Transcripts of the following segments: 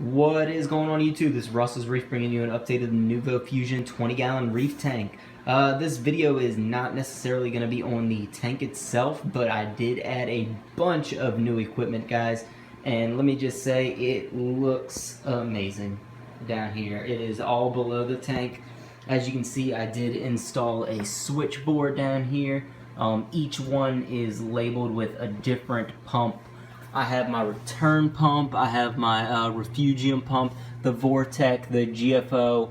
What is going on YouTube? This is Russell's Reef bringing you an update of the Nuvo Fusion 20-gallon reef tank. This video is not necessarily going to be on the tank itself, but I did add a bunch of new equipment, guys. And let me just say, it looks amazing down here. It is all below the tank. As you can see, I did install a switchboard down here. Each one is labeled with a different pump. I have my return pump, I have my refugium pump, the Vortec, the GFO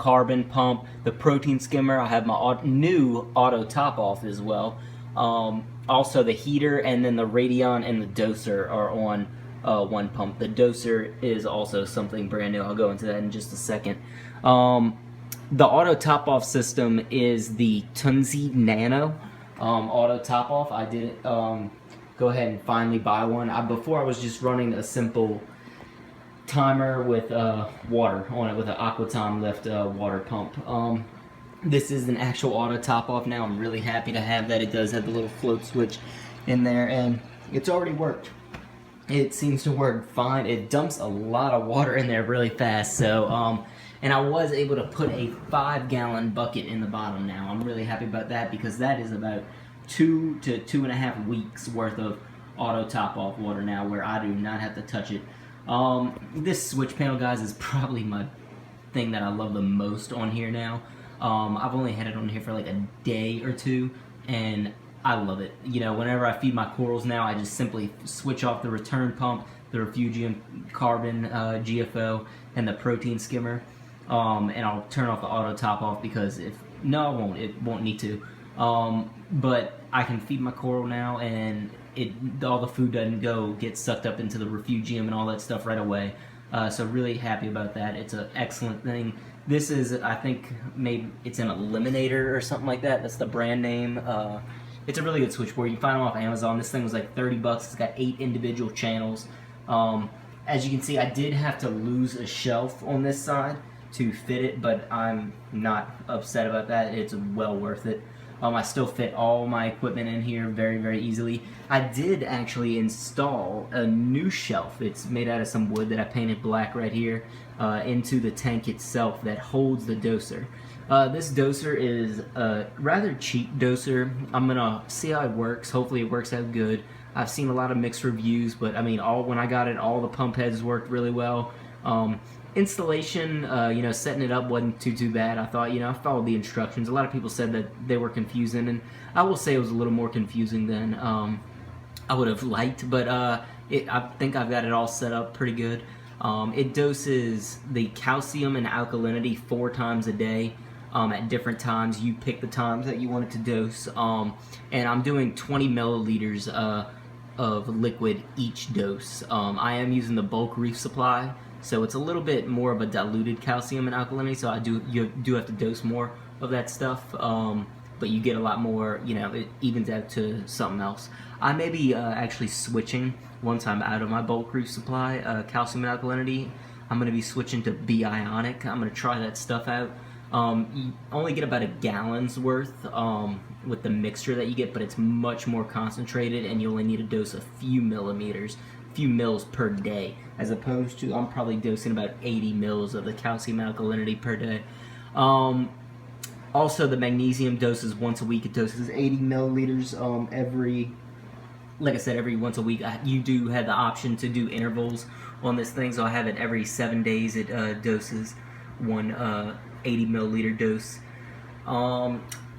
carbon pump, the protein skimmer. I have my new Autotop off as well. Also the heater, and then the Radion and the doser are on one pump. The doser is also something brand new. I'll go into that in just a second. The auto top off system is the Tunzi Nano auto top off. I did go ahead and finally buy one. Before I was just running a simple timer with water on it with an Aquatom lift water pump. This is an actual auto top off now. I'm really happy to have that. It does have the little float switch in there, and it's already worked. It seems to work fine. It dumps a lot of water in there really fast, so and I was able to put a 5-gallon bucket in the bottom now. I'm really happy about that because that is about 2 to 2.5 weeks worth of auto top off water now, where I do not have to touch it. This switch panel, guys, is probably my thing that I love the most on here now. I've only had it on here for like a day or two, and I love it. You know, whenever I feed my corals now, I just simply switch off the return pump, the refugium carbon GFO, and the protein skimmer, and I'll turn off the auto top off because it won't need to. But I can feed my coral now, and all the food doesn't get sucked up into the refugium and all that stuff right away. So really happy about that. It's an excellent thing. This is, I think, maybe it's an Eliminator or something like that. That's the brand name. It's a really good switchboard. You can find them off Amazon. This thing was like 30 bucks. It's got 8 individual channels. As you can see, I did have to lose a shelf on this side to fit it, but I'm not upset about that. It's well worth it. I still fit all my equipment in here very, very easily. I did actually install a new shelf. It's made out of some wood that I painted black right here into the tank itself that holds the doser. This doser is a rather cheap doser. I'm gonna see how it works. Hopefully it works out good. I've seen a lot of mixed reviews, but I mean, when I got it, all the pump heads worked really well. Installation, setting it up wasn't too bad. I thought, I followed the instructions. A lot of people said that they were confusing, and I will say it was a little more confusing than I would have liked, but I think I've got it all set up pretty good. It doses the calcium and alkalinity 4 times a day at different times. You pick the times that you want it to dose, and I'm doing 20 milliliters of liquid each dose. I am using the bulk reef supply, so it's a little bit more of a diluted calcium and alkalinity, so you do have to dose more of that stuff, but you get a lot more, it evens out to something else. I may be actually switching once I'm out of my bulk reef supply, calcium and alkalinity. I'm going to be switching to B-ionic. I'm going to try that stuff out. You only get about a gallon's worth with the mixture that you get, but it's much more concentrated, and you only need to dose a few mils per day, as opposed to I'm probably dosing about 80 mils of the calcium alkalinity per day. Also, the magnesium doses once a week. It doses 80 milliliters every once a week. You do have the option to do intervals on this thing, so I have it every 7 days. It doses one 80 milliliter dose.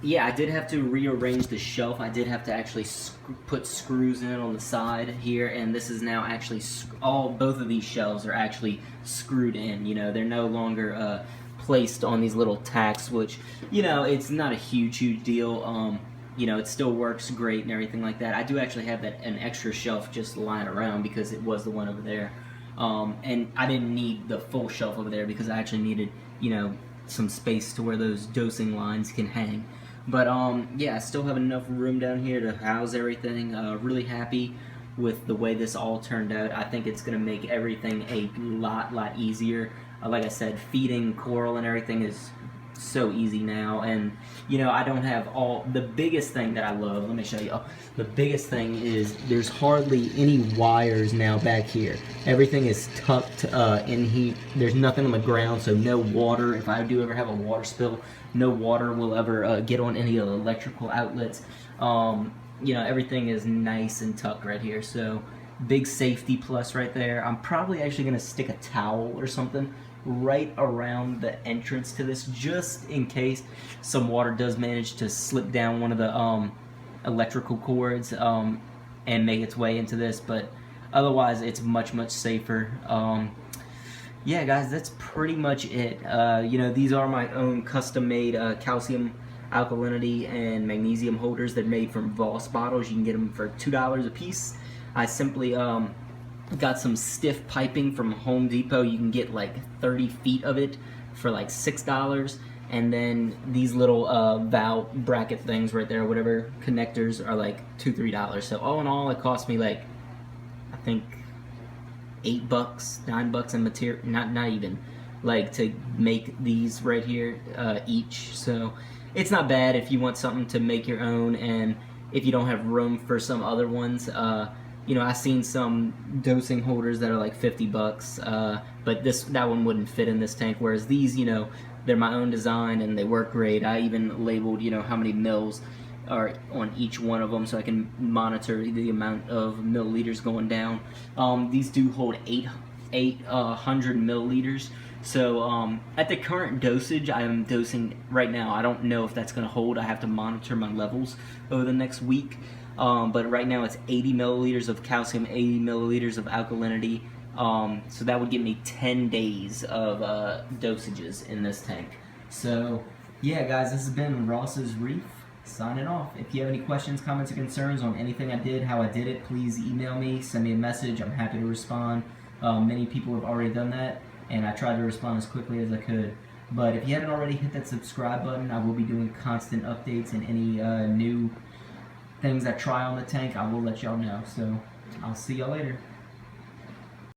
Yeah, I did have to rearrange the shelf. I did have to actually put screws in on the side here, and this is now actually both of these shelves are actually screwed in. They're no longer placed on these little tacks, which it's not a huge deal. It still works great and everything like that. I do actually have an extra shelf just lying around because it was the one over there, and I didn't need the full shelf over there because I actually needed some space to where those dosing lines can hang. But yeah, I still have enough room down here to house everything. Really happy with the way this all turned out. I think it's going to make everything a lot easier. Like I said, feeding coral and everything is so easy now. And you know, I don't have all the biggest thing that I love. Let me show you. The biggest thing is there's hardly any wires now back here. Everything is tucked in here. There's nothing on the ground, so no water. If I do ever have a water spill, no water will ever get on any of the electrical outlets. You know, everything is nice and tucked right here, so big safety plus right there. I'm probably actually gonna stick a towel or something right around the entrance to this, just in case some water does manage to slip down one of the electrical cords and make its way into this, but otherwise it's much safer. Yeah, guys, that's pretty much it. You know, these are my own custom-made calcium, alkalinity, and magnesium holders. They're made from Voss bottles. You can get them for $2 a piece. I simply got some stiff piping from Home Depot. You can get like 30 feet of it for like $6. And then these little valve bracket things right there, whatever connectors, are like $2-3. So all in all, it cost me like, I think, $8, $9 in material, not even, like, to make these right here each. So it's not bad if you want something to make your own, and if you don't have room for some other ones. You know, I've seen some dosing holders that are like $50, but that one wouldn't fit in this tank, whereas these, you know, they're my own design and they work great. I even labeled, you know, how many mils are on each one of them, so I can monitor the amount of milliliters going down. These do hold 800 milliliters. So at the current dosage I am dosing right now, I don't know if that's going to hold. I have to monitor my levels over the next week. But right now it's 80 milliliters of calcium, 80 milliliters of alkalinity. So that would give me 10 days of dosages in this tank. So yeah, guys, this has been Ross's Reef, signing off. If you have any questions, comments, or concerns on anything I did, how I did it, please email me, send me a message. I'm happy to respond. Many people have already done that, and I tried to respond as quickly as I could. But if you haven't already, hit that subscribe button. I will be doing constant updates, and any new things I try on the tank, I will let y'all know. So I'll see y'all later.